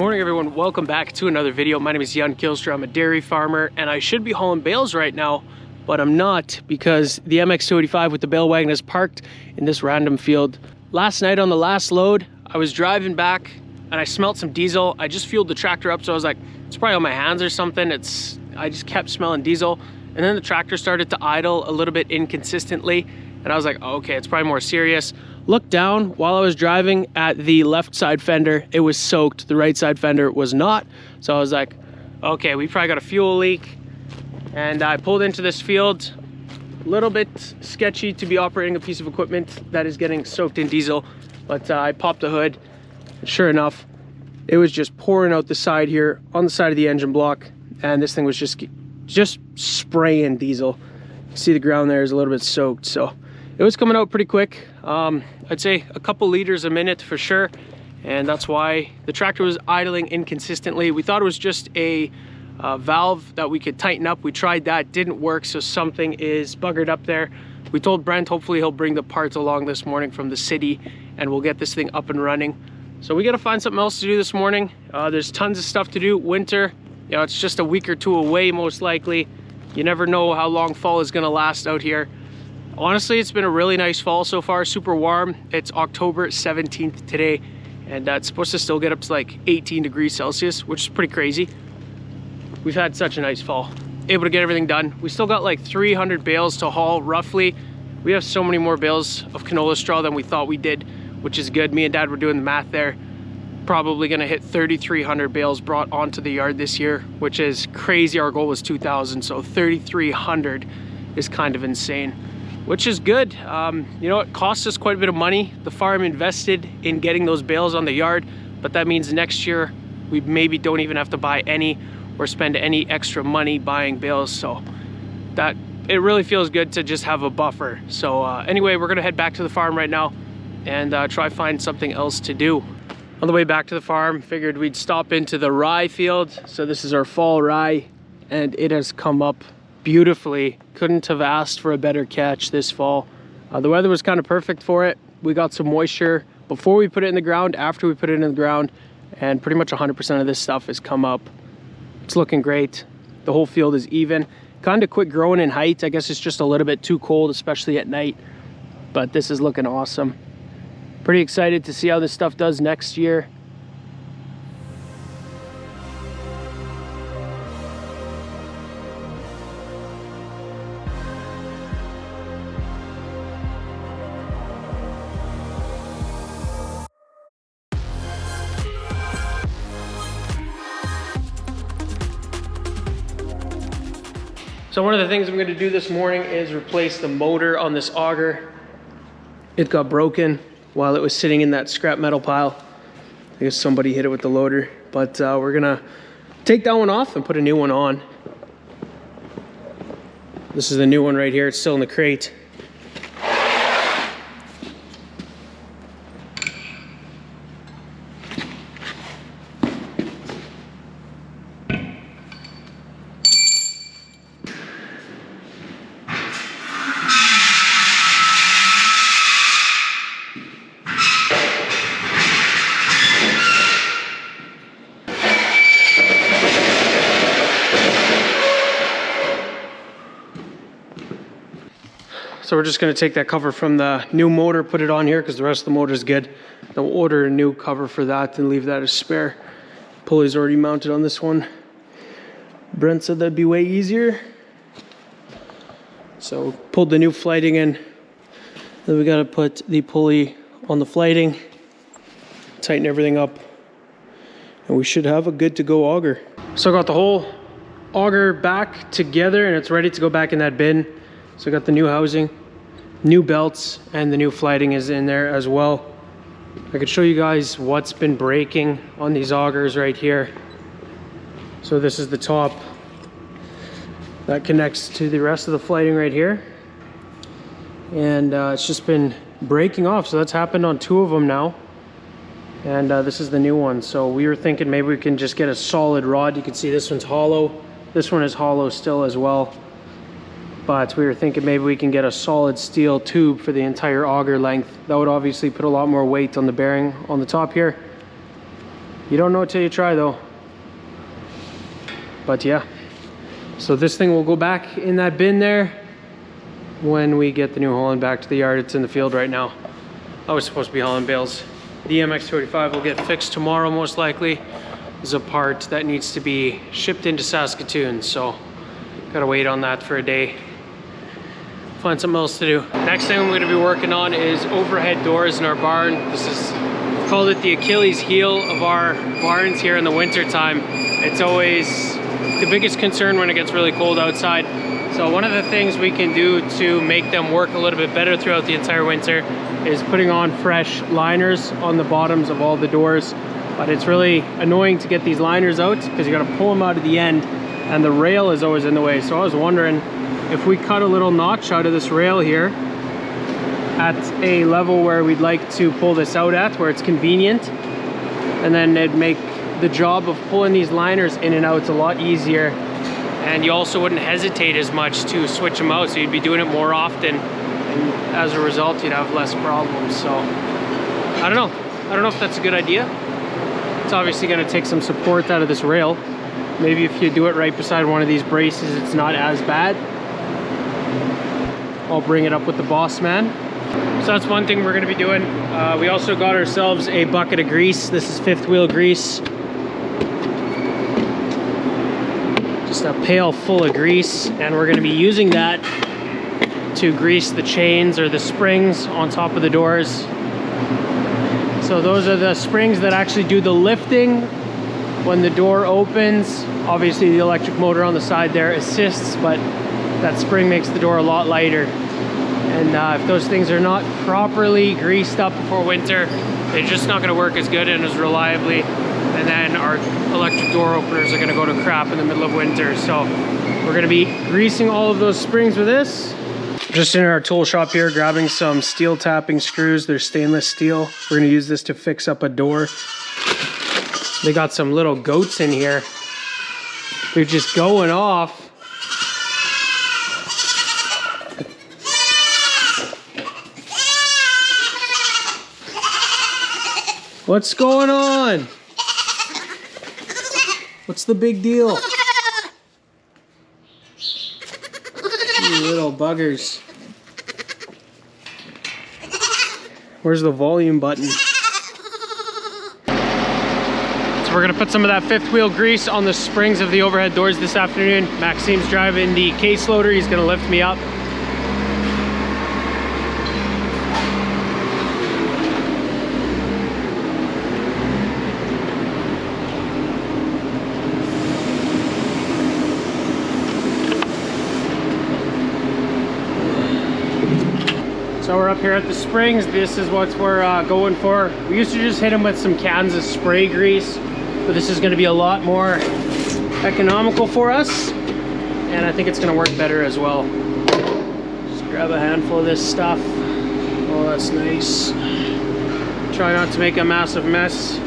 Morning everyone, welcome back to another video. My name is Jan Kilster. I'm a dairy farmer and I should be hauling bales right now, but I'm not because the MX285 with the bale wagon is parked in this random field. Last night on the last load, I was driving back and I smelled some diesel. I just fueled the tractor up, so I was like, it's probably on my hands or something. I just kept smelling diesel, and then the tractor started to idle a little bit inconsistently, and I was like, oh, okay, it's probably more serious. Looked down while I was driving at the left side fender. It was soaked. The right side fender was not. So I was like, okay, we probably got a fuel leak. And I pulled into this field. A little bit sketchy to be operating a piece of equipment that is getting soaked in diesel. But I popped the hood. And sure enough, it was just pouring out the side here on the side of the engine block. And this thing was just spraying diesel. See the ground there is a little bit soaked. So it was coming out pretty quick. I'd say a couple liters a minute for sure, and that's why the tractor was idling inconsistently. We thought it was just a valve that we could tighten up. We tried that, didn't work, so something is buggered up there. We told Brent hopefully he'll bring the parts along this morning from the city and we'll get this thing up and running. So we got to find something else to do this morning. There's tons of stuff to do. Winter, you know, it's just a week or two away most likely. You never know how long fall is going to last out here. Honestly, it's been a really nice fall so far, super warm. It's October 17th today, and it's supposed to still get up to like 18 degrees Celsius, which is pretty crazy. We've had such a nice fall. Able to get everything done. We still got like 300 bales to haul, roughly. We have so many more bales of canola straw than we thought we did, which is good. Me and Dad were doing the math there. Probably gonna hit 3,300 bales brought onto the yard this year, which is crazy. Our goal was 2,000, so 3,300 is kind of insane, which is good. You know, it costs us quite a bit of money. The farm invested in getting those bales on the yard, but that means next year we maybe don't even have to buy any or spend any extra money buying bales. So that it really feels good to just have a buffer. So anyway, we're gonna head back to the farm right now and try find something else to do. On the way back to the farm, figured we'd stop into the rye field. So this is our fall rye, and it has come up beautifully. Couldn't have asked for a better catch this fall. The weather was kind of perfect for it. We got some moisture before we put it in the ground, after we put it in the ground, and pretty much 100% of this stuff has come up. It's looking great. The whole field is even. Kind of quit growing in height. I guess it's just a little bit too cold, especially at night, but this is looking awesome. Pretty excited to see how this stuff does next year. So one of the things I'm going to do this morning is replace the motor on this auger. It got broken while it was sitting in that scrap metal pile. I guess somebody hit it with the loader, but we're going to take that one off and put a new one on. This is the new one right here. It's still in the crate. So we're just going to take that cover from the new motor, put it on here because the rest of the motor is good. Then we'll order a new cover for that and leave that as spare. Pulley's already mounted on this one. Brent said that'd be way easier. So pulled the new flighting in. Then we got to put the pulley on the flighting, tighten everything up, and we should have a good to go auger. So I got the whole auger back together and it's ready to go back in that bin. So I got the new housing, new belts, and the new flighting is in there as well. I could show you guys what's been breaking on these augers right here. So this is the top that connects to the rest of the flighting right here. And it's just been breaking off. So that's happened on 2 of them now. And this is the new one. So we were thinking maybe we can just get a solid rod. You can see this one's hollow. This one is hollow still as well. But we were thinking maybe we can get a solid steel tube for the entire auger length. That would obviously put a lot more weight on the bearing on the top here. You don't know till you try though. But yeah, so this thing will go back in that bin there when we get the New Holland back to the yard. It's in the field right now. I was supposed to be hauling bales. The MX-285 will get fixed tomorrow most likely. There's a part that needs to be shipped into Saskatoon, so gotta wait on that for a day. Find something else to do. Next thing I'm going to be working on is overhead doors in our barn. This is, I've called it the Achilles heel of our barns here in the winter time. It's always the biggest concern when it gets really cold outside. So one of the things we can do to make them work a little bit better throughout the entire winter is putting on fresh liners on the bottoms of all the doors. But it's really annoying to get these liners out because you got to pull them out at the end and the rail is always in the way. So I was wondering if we cut a little notch out of this rail here at a level where we'd like to pull this out at, where it's convenient, and then it'd make the job of pulling these liners in and out a lot easier, and you also wouldn't hesitate as much to switch them out, so you'd be doing it more often, and as a result you'd have less problems. So I don't know if that's a good idea. It's obviously going to take some support out of this rail. Maybe if you do it right beside one of these braces, it's not as bad. I'll bring it up with the boss man. So that's one thing we're going to be doing. We also got ourselves a bucket of grease. This is fifth wheel grease. Just a pail full of grease, and we're going to be using that to grease the chains or the springs on top of the doors. So those are the springs that actually do the lifting when the door opens. Obviously the electric motor on the side there assists, but that spring makes the door a lot lighter. And if those things are not properly greased up before winter, they're just not going to work as good and as reliably. And then our electric door openers are going to go to crap in the middle of winter. So we're going to be greasing all of those springs with this. Just in our tool shop here, grabbing some steel tapping screws. They're stainless steel. We're going to use this to fix up a door. They got some little goats in here. They're just going off. What's going on? What's the big deal? You little buggers. Where's the volume button? So we're gonna put some of that fifth wheel grease on the springs of the overhead doors this afternoon. Maxime's driving the case loader. He's gonna lift me up. So we're up here at the springs. This is what we're going for. We used to just hit them with some cans of spray grease, but this is going to be a lot more economical for us, and I think it's going to work better as well. Just grab a handful of this stuff. Oh, that's nice. Try not to make a massive mess.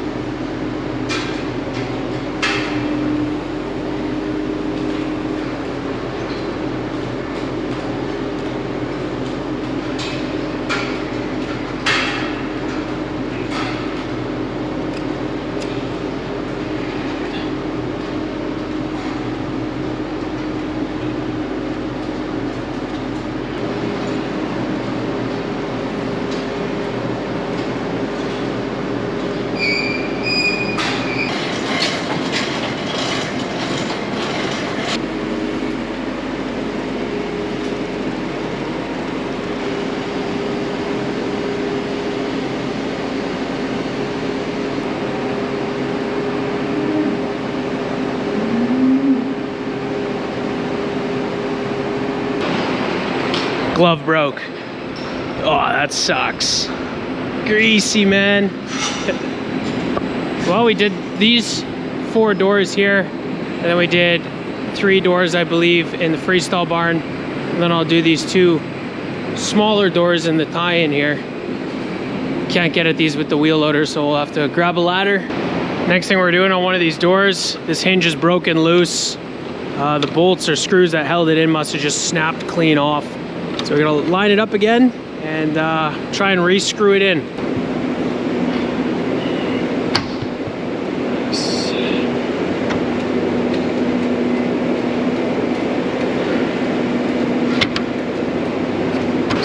Glove broke. Oh, that sucks. Greasy, man. Well, we did these 4 doors here, and then we did 3 doors, I believe, in the freestyle barn. And then I'll do these 2 smaller doors in the tie-in here. Can't get at these with the wheel loader, so we'll have to grab a ladder. Next thing we're doing on one of these doors, this hinge is broken loose. The bolts or screws that held it in must have just snapped clean off. So we're gonna line it up again and try and re-screw it in.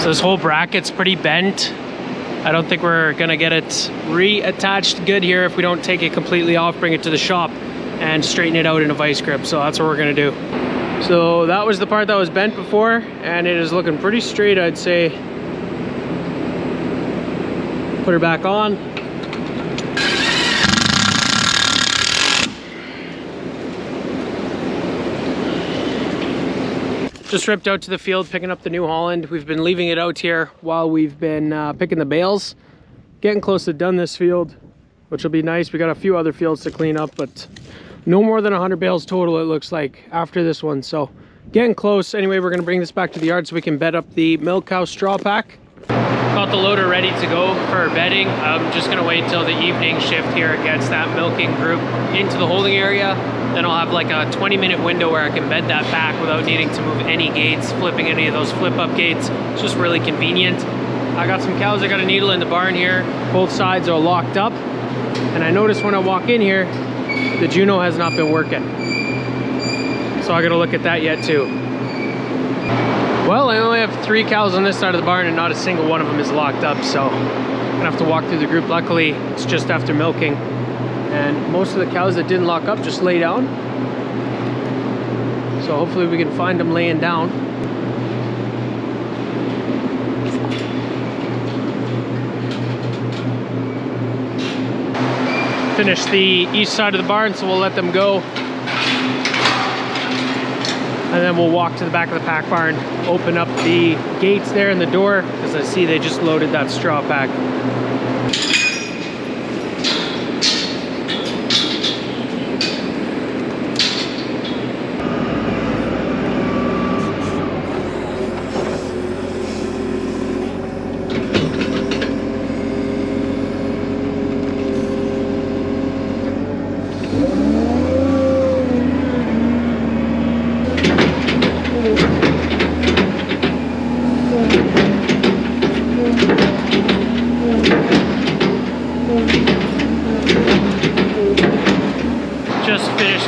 So this whole bracket's pretty bent. I don't think we're gonna get it reattached good here if we don't take it completely off, bring it to the shop and straighten it out in a vice grip. So that's what we're gonna do. So that was the part that was bent before, and it is looking pretty straight, I'd say. Put her back on. Just ripped out to the field picking up the New Holland. We've been leaving it out here while we've been picking the bales. Getting close to done this field, which will be nice. We got a few other fields to clean up, but no more than 100 bales total, it looks like, after this one. So getting close. Anyway, we're gonna bring this back to the yard so we can bed up the milk cow straw pack. Got the loader ready to go for bedding. I'm just gonna wait till the evening shift here gets that milking group into the holding area. Then I'll have like a 20-minute window where I can bed that back without needing to move any gates, flipping any of those flip-up gates. It's just really convenient. I got some cows. I got a needle in the barn here. Both sides are locked up. And I noticed when I walk in here, the Juno has not been working. So I gotta look at that yet too. Well, I only have 3 cows on this side of the barn and not a single one of them is locked up. So I'm gonna have to walk through the group. Luckily, it's just after milking. And most of the cows that didn't lock up just lay down. So hopefully we can find them laying down. Finish the east side of the barn, so we'll let them go. And then we'll walk to the back of the pack barn, open up the gates there and the door, because I see they just loaded that straw pack.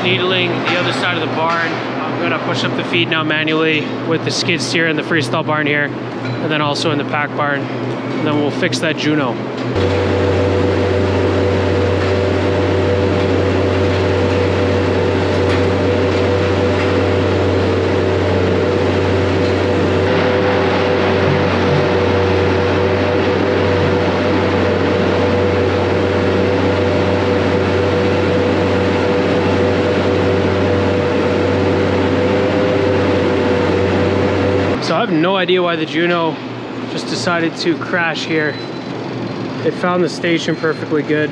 Needling the other side of the barn. I'm gonna push up the feed now manually with the skid steer in the freestyle barn here, and then also in the pack barn, and then we'll fix that Juno. So I have no idea why the Juno just decided to crash here. It found the station perfectly good.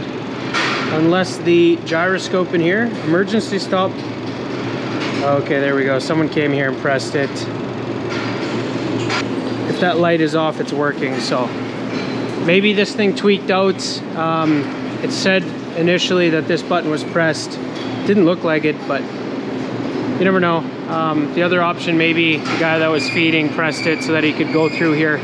Unless the gyroscope in here, emergency stop. Okay, there we go. Someone came here and pressed it. If that light is off, it's working. So maybe this thing tweaked out. It said initially that this button was pressed. Didn't look like it, but you never know. The other option, maybe the guy that was feeding pressed it so that he could go through here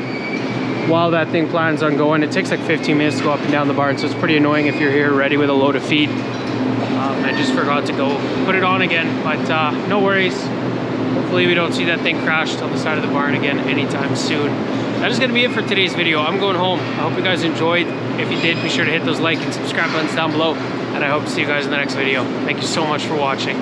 while that thing plans on going. It takes like 15 minutes to go up and down the barn, so it's pretty annoying if you're here ready with a load of feed. I just forgot to go put it on again, but no worries. Hopefully we don't see that thing crash on the side of the barn again anytime soon. That is going to be it for today's video. I'm going home. I hope you guys enjoyed. If you did, be sure to hit those like and subscribe buttons down below, and I hope to see you guys in the next video. Thank you so much for watching.